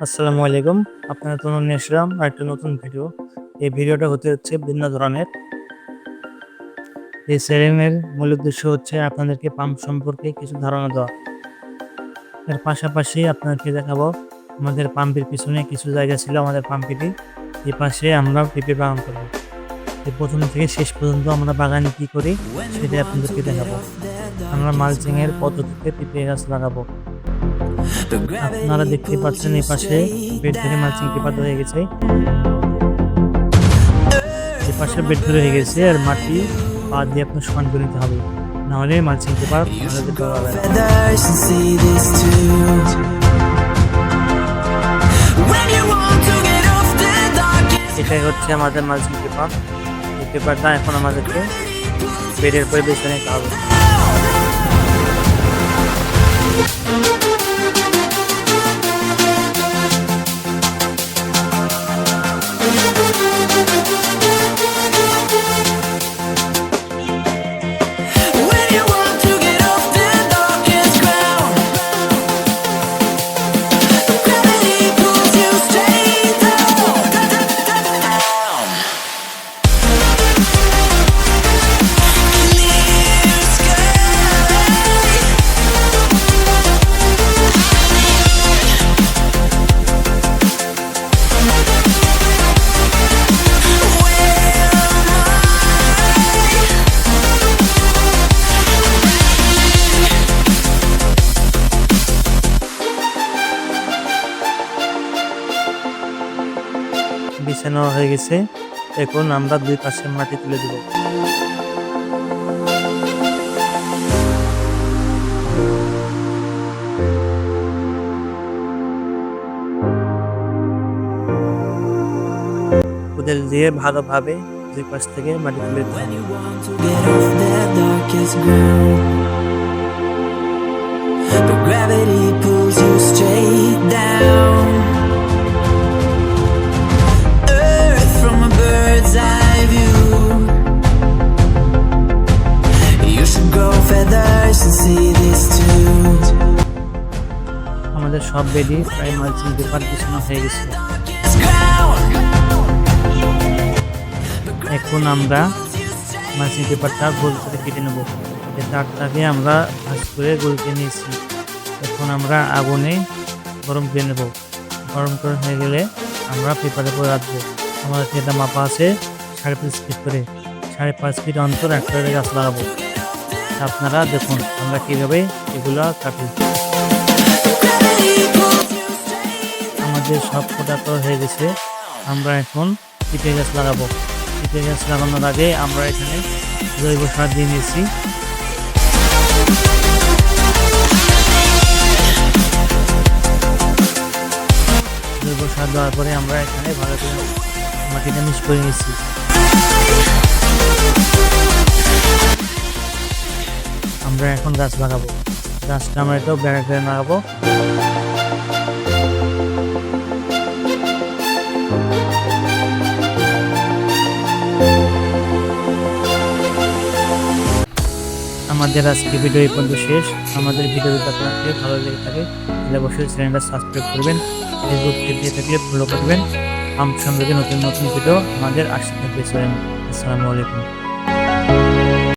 আসসালামু আলাইকুম। আপনার জন্য নিয়ে আসলাম আরেকটা নতুন ভিডিও। এই ভিডিওটা হচ্ছে ভিন্ন ধরনের। এই চ্যানেলের মূল উদ্দেশ্য হচ্ছে আপনাদেরকে পাম্প সম্পর্কে কিছু ধারণা দেওয়া। এর পাশাপাশি আপনাদেরকে দেখাবো আমাদের পাম্পের পিছনে কিছু জায়গা ছিল আমাদের পাম্পেরই। এই পাশে আমরা পেঁপে বাগান করবো। এই প্রথম থেকে শেষ পর্যন্ত আমরা বাগানে কি করি সেটাই আপনাদেরকে দেখাবো। আমরা মালচিং এর পদ্ধতিতে পেঁপে গাছ লাগাবো। আপনারা দেখতে পাচ্ছেন এই পাশে বেড ধরে মালচিং পেপার হয়ে গেছে। এই পাশে বেড ধরে হয়ে গেছে আর মাটি পা দিয়ে আপনার সমান করে নিতে হবে, নাহলে মালচিং পেপার আমাদের দেওয়া যাবে না। এটাই হচ্ছে আমাদের মালচিং পেপার। এই পেপারটা এখন আমাদেরকে বেডের পরে বেছে নিতে হবে। বিছানো হয়ে গেছে, এখন আমরা দুই পাশের মাটি তুলে দেব। কোদাল দিয়ে ভালোভাবে দুই পাশ থেকে মাটি তুলে দিতে হবে। But gravity pulls you straight down. Earth from a bird's eye view. You should grow feathers and see this too. আমাদের সব বেডি প্রায় মালচিং পেপার বিছানো হয়ে গেছে। এখন আমরা মালচিং পেপারটা গোল করে কেটে নেব। এই তারটাকে আমরা ভাঁজ করে গোল করে নিয়েছি। এখন আমরা আগুনে গরম করে নেব। গরম করে হয়ে গেলে আমরা পেপারের উপরে রাখবো। আমাদের এটা মাপা আছে 5.5 ফিট করে। 5.5 ফিট অন্তর একটা গাছ লাগাবো। আপনারা দেখুন আমরা কিভাবে এগুলো কাটি। আমাদের সব ফোটা হয়ে গেছে। আমরা এখন পেঁপে গাছ লাগাবো। পেঁপে গাছ লাগানোর আগে আমরা এখানে জৈব সার দিয়ে নিয়েছি। জৈব সার দেওয়ার পরে আমরা এখানে ভালো করে মাটিটা মিক্স করে নিয়েছি। আমরা এখন গাছ লাগাবো। গাছটা আমরা এটাও বেড়া করে লাগাবো। আমাদের আজকে ভিডিও এই পর্যন্ত শেষ। আমাদের ভিডিও যদি আপনাদের ভালো লেগে থাকে তাহলে অবশ্যই চ্যানেলটা সাবস্ক্রাইব করবেন, ফেসবুক পেজে থাকলে ফলো করবেন। পাম্প সম্পর্কে নতুন নতুন ভিডিও আমাদের আসতে থাকবে। আসসালামু আলাইকুম।